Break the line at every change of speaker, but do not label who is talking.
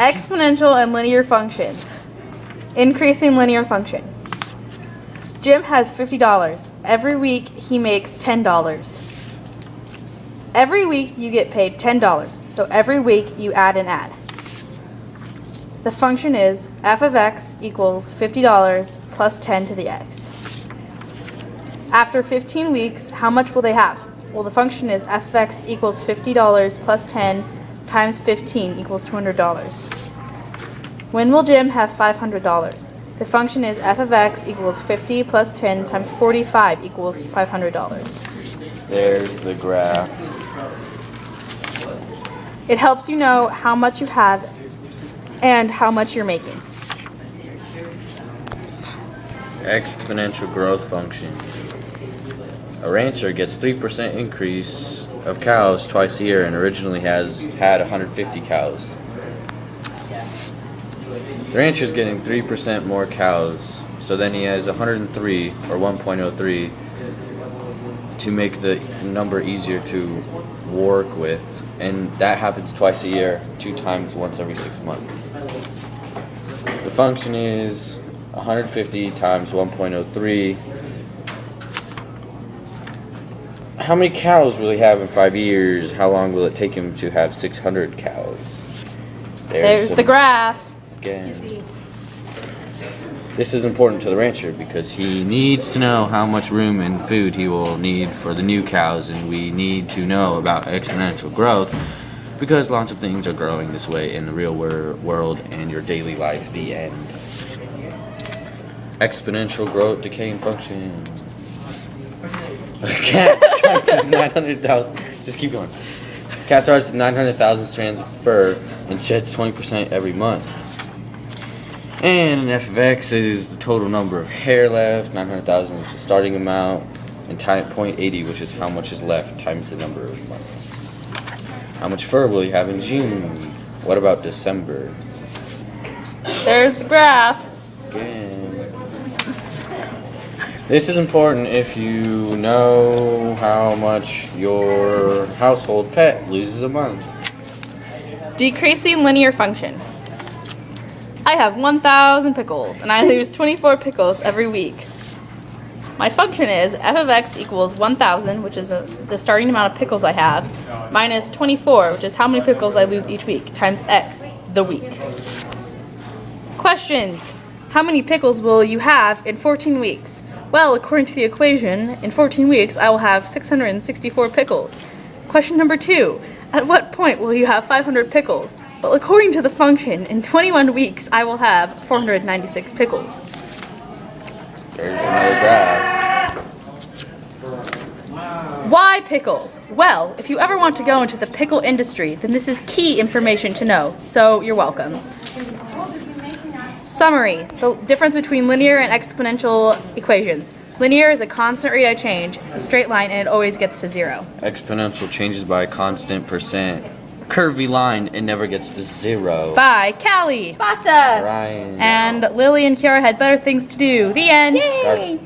Exponential and linear functions. Increasing linear function. Jim has $50. Every week he makes $10. Every week you get paid $10, so every week you add and add. The function is f of x equals $50 plus 10 to the x. After 15 weeks, how much will they have? Well, the function is f of x equals $50 plus 10 times 15 equals $200. When will Jim have $500? The function is f of x equals 50 plus 10 times 45 equals $500.
There's the graph.
It helps you know how much you have and how much you're making.
Exponential growth function. A rancher gets 3% increase of cows twice a year and originally has had 150 cows. The rancher is getting 3% more cows, so then he has 103 or 1.03 to make the number easier to work with, and that happens twice a year, 2 times once every 6 months. The function is 150 times 1.03. How many cows will he have in 5 years? How long will it take him to have 600 cows?
There's the graph.
Again. This is important to the rancher because he needs to know how much room and food he will need for the new cows, and we need to know about exponential growth because lots of things are growing this way in the real world and your daily life. The end. Exponential growth decaying function. A cat starts with 900,000. Just keep going. A cat starts with 900,000 strands of fur and sheds 20% every month. And f of x is the total number of hair left. 900,000 is the starting amount, and 0.80, which is how much is left, times the number of months. How much fur will he have in June? What about December?
There's the graph.
Again. This is important if you know how much your household pet loses a month.
Decreasing linear function. I have 1,000 pickles, and I lose 24 pickles every week. My function is f of x equals 1,000, which is the starting amount of pickles I have, minus 24, which is how many pickles I lose each week, times x, the week. Questions. How many pickles will you have in 14 weeks? Well, according to the equation, in 14 weeks I will have 664 pickles. Question number 2. At what point will you have 500 pickles? Well, according to the function, in 21 weeks I will have 496 pickles.
There's another graph.
Why pickles? Well, if you ever want to go into the pickle industry, then this is key information to know, so you're welcome. Summary. The difference between linear and exponential equations. Linear is a constant rate of change, a straight line, and it always gets to 0.
Exponential changes by a constant percent. Curvy line, it never gets to 0.
By Callie,
Bassa,
Ryan.
and Lily and Kiara had better things to do. The end.
Yay!